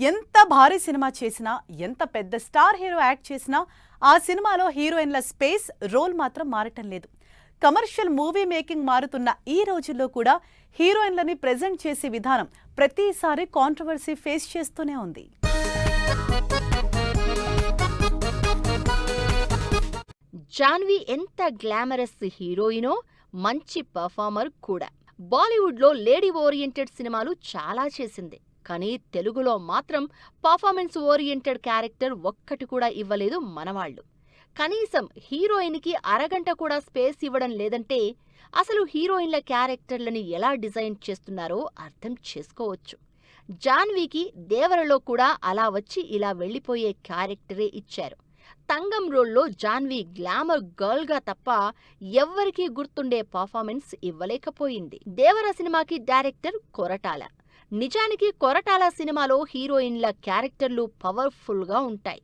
ఎంత భారీ సినిమా చేసినా, ఎంత పెద్ద స్టార్ హీరో యాక్ట్ చేసినా ఆ సినిమాలో హీరోయిన్ల స్పేస్, రోల్ మాత్రం మారటం లేదు. కమర్షియల్ మూవీ మేకింగ్ మారుతున్న ఈ రోజుల్లో కూడా హీరోయిన్లని ప్రెజెంట్ చేసే విధానం ప్రతిసారి కాంట్రవర్సీ ఫేస్ చేస్తూనే ఉంది. జాన్వి ఎంత గ్లామరస్ హీరోయినో, మంచి పర్ఫార్మర్ కూడా. బాలీవుడ్లో లేడీ ఓరియంటెడ్ సినిమాలు చాలా చేసింది. కానీ తెలుగులో మాత్రం పర్ఫార్మెన్స్ ఓరియంటెడ్ క్యారెక్టర్ ఒక్కటి కూడా ఇవ్వలేదు మనవాళ్లు. కనీసం హీరోయిన్కి అరగంట కూడా స్పేస్ ఇవ్వడం లేదంటే అసలు హీరోయిన్ల క్యారెక్టర్లని ఎలా డిజైన్ చేస్తున్నారో అర్థం చేసుకోవచ్చు. జాన్వీకి దేవరలో కూడా అలా వచ్చి ఇలా వెళ్లిపోయే క్యారెక్టరే ఇచ్చారు. తంగం రోల్లో జాన్వీ గ్లామర్ గర్ల్గా తప్ప ఎవ్వరికీ గుర్తుండే పర్ఫార్మెన్స్ ఇవ్వలేకపోయింది. దేవర సినిమాకి డైరెక్టర్ కొరటాల. నిజానికి కొరటాల సినిమాలో హీరోయిన్ల క్యారెక్టర్లు పవర్ఫుల్గా ఉంటాయి.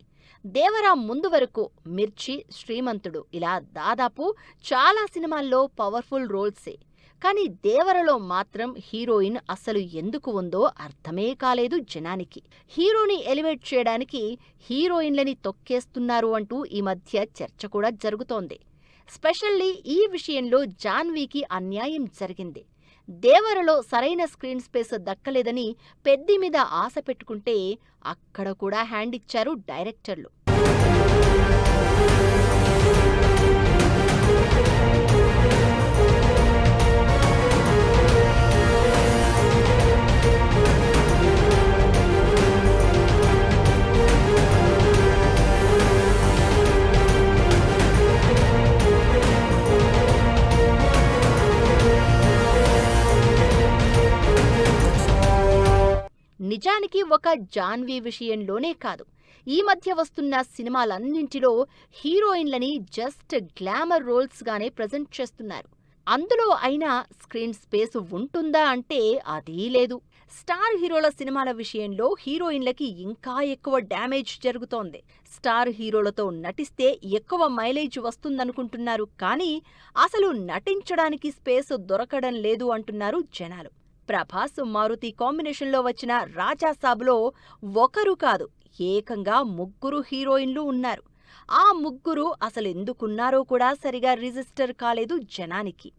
దేవర ముందు వరకు మిర్చి, శ్రీమంతుడు ఇలా దాదాపు చాలా సినిమాల్లో పవర్ఫుల్ రోల్సే. కానీ దేవరలో మాత్రం హీరోయిన్ అసలు ఎందుకు ఉందో అర్థమే కాలేదు జనానికి. హీరోని ఎలివేట్ చేయడానికి హీరోయిన్లని తొక్కేస్తున్నారు అంటూ ఈ మధ్య చర్చ కూడా జరుగుతోంది. స్పెషల్లీ ఈ విషయంలో జాన్వీకి అన్యాయం జరిగింది. దేవరలో సరైన స్క్రీన్ స్పేస్ దక్కలేదని పెద్ది మీద ఆశ పెట్టుకుంటే అక్కడ కూడా హ్యాండ్ ఇచ్చారు డైరెక్టర్లు. నిజానికి ఒక జాన్వీ విషయంలోనే కాదు, ఈ మధ్య వస్తున్న సినిమాలన్నింటిలో హీరోయిన్లని జస్ట్ గ్లామర్ రోల్స్గానే ప్రజెంట్ చేస్తున్నారు. అందులో అయినా స్క్రీన్ స్పేస్ ఉంటుందా అంటే అదీ లేదు. స్టార్ హీరోల సినిమాల విషయంలో హీరోయిన్లకి ఇంకా ఎక్కువ డ్యామేజ్ జరుగుతోంది. స్టార్ హీరోలతో నటిస్తే ఎక్కువ మైలేజ్ వస్తుందనుకుంటున్నారు, కానీ అసలు నటించడానికి స్పేస్ దొరకడం లేదు అంటున్నారు జనాలు. ప్రభాస్, మారుతి కాంబినేషన్లో వచ్చిన రాజాసాబ్లో ఒకరు కాదు, ఏకంగా 3 హీరోయిన్లు ఉన్నారు. ఆ 3 అసలెందుకున్నారో కూడా సరిగా రిజిస్టర్ కాలేదు జనానికి.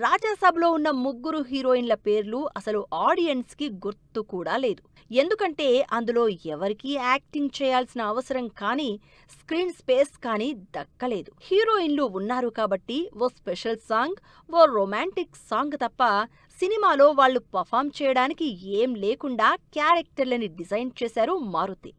రాజాసాబ్లో ఉన్న 3 హీరోయిన్ల పేర్లు అసలు ఆడియన్స్కి గుర్తు కూడా లేదు. ఎందుకంటే అందులో ఎవరికీ యాక్టింగ్ చేయాల్సిన అవసరం కానీ, స్క్రీన్ స్పేస్ కానీ దక్కలేదు. హీరోయిన్లు ఉన్నారు కాబట్టి ఓ స్పెషల్ సాంగ్, ఓ రొమాంటిక్ సాంగ్ తప్ప సినిమాలో వాళ్లు పర్ఫామ్ చేయడానికి ఏం లేకుండా క్యారెక్టర్లని డిజైన్ చేశారు మారుతి.